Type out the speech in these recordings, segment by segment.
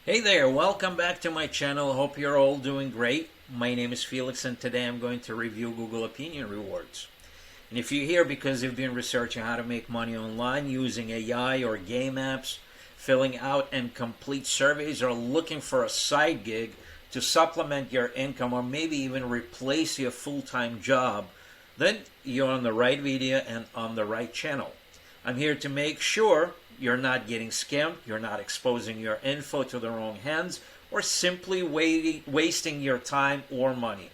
Hey there, welcome back to my channel. Hope you're all doing great. My name is Felix and today I'm going to review Google Opinion Rewards. And if you're here because you've been researching how to make money online using AI or game apps, filling out and complete surveys, or looking for a side gig to supplement your income or maybe even replace your full-time job, then you're on the right video and on the right channel. I'm here to make sure you're not getting scammed, you're not exposing your info to the wrong hands, or simply wasting your time or money.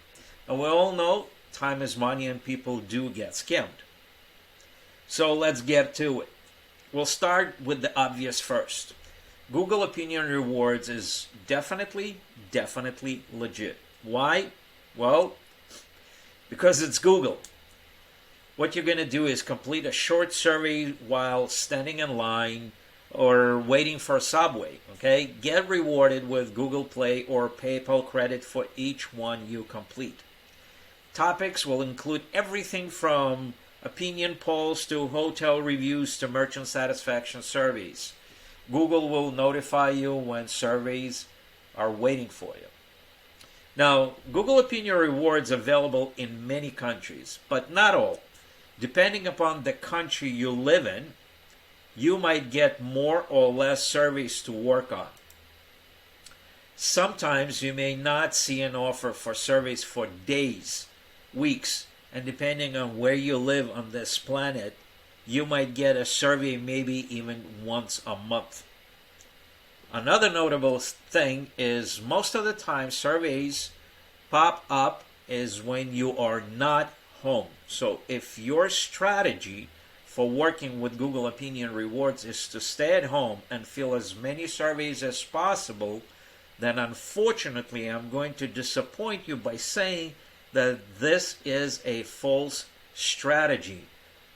And we all know time is money and people do get scammed. So let's get to it. We'll start with the obvious first. Google Opinion Rewards is definitely legit. Why? Well, because it's Google. What you're going to do is complete a short survey while standing in line or waiting for a subway. Okay? Get rewarded with Google Play or PayPal credit for each one you complete. Topics will include everything from opinion polls to hotel reviews to merchant satisfaction surveys. Google will notify you when surveys are waiting for you. Now, Google Opinion Rewards available in many countries, but not all. Depending upon the country you live in, you might get more or less surveys to work on. Sometimes you may not see an offer for surveys for days, weeks, and depending on where you live on this planet, you might get a survey maybe even once a month. Another notable thing is most of the time surveys pop up is when you are not home. So if your strategy for working with Google Opinion Rewards is to stay at home and fill as many surveys as possible, then unfortunately I'm going to disappoint you by saying that this is a false strategy.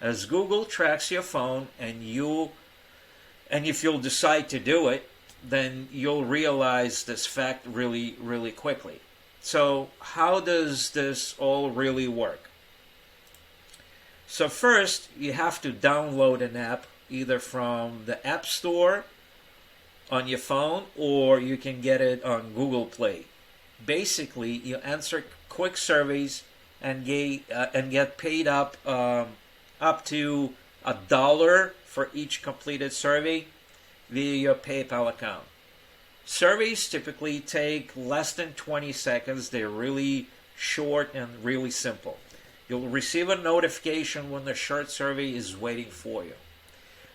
As Google tracks your phone and if you'll decide to do it, then you'll realize this fact really quickly. So how does this all really work? So first, you have to download an app either from the App Store on your phone or you can get it on Google Play. Basically, you answer quick surveys and get paid up to $1 for each completed survey via your PayPal account. Surveys typically take less than 20 seconds. They're really short and really simple. You'll receive a notification when the short survey is waiting for you.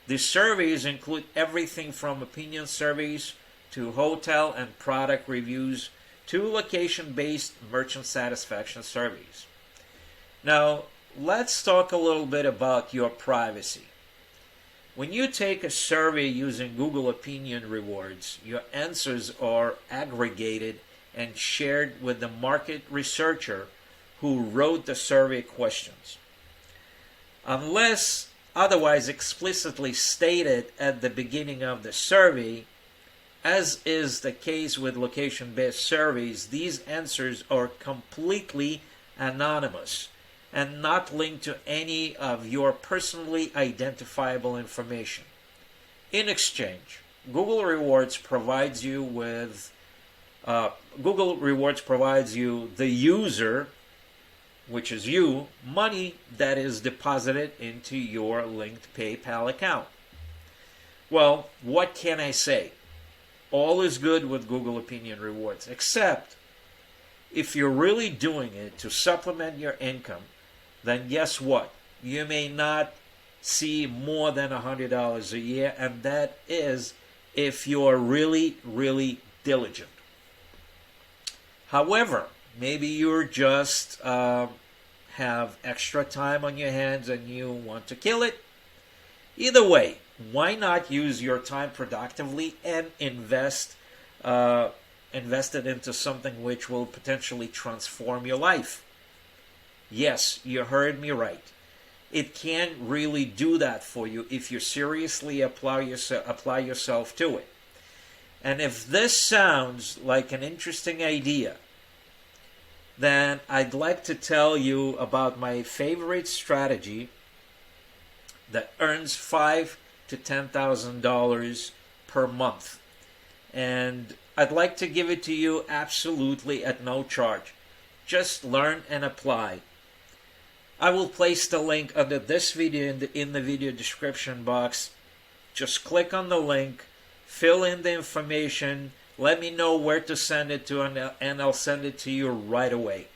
These surveys include everything from opinion surveys to hotel and product reviews to location-based merchant satisfaction surveys. Now, let's talk a little bit about your privacy. When you take a survey using Google Opinion Rewards, your answers are aggregated and shared with the market researcher who wrote the survey questions. Unless otherwise explicitly stated at the beginning of the survey, as is the case with location-based surveys, these answers are completely anonymous and not linked to any of your personally identifiable information. In exchange, Google Rewards provides you, the user, which is you, money that is deposited into your linked PayPal account. Well, what can I say? All is good with Google Opinion Rewards, except if you're really doing it to supplement your income, then guess what? You may not see more than $100 a year, and that is if you're really diligent. However, maybe you're just have extra time on your hands and you want to kill it. Either way, why not use your time productively and invest it into something which will potentially transform your life? Yes, you heard me right. It can really do that for you if you seriously apply yourself to it. And if this sounds like an interesting idea, then I'd like to tell you about my favorite strategy that earns $5,000 to $10,000 per month. and I'd like to give it to you absolutely at no charge. Just learn and apply. I will place the link under this video in the video description box. Just click on the link, fill in the information, let me know where to send it to, and I'll send it to you right away.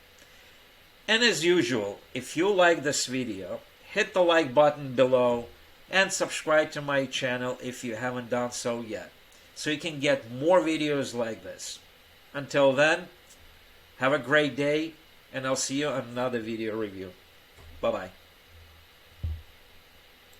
And as usual, if you like this video, hit the like button below and subscribe to my channel if you haven't done so yet, so you can get more videos like this. Until then, have a great day, and I'll see you on another video review. Bye-bye.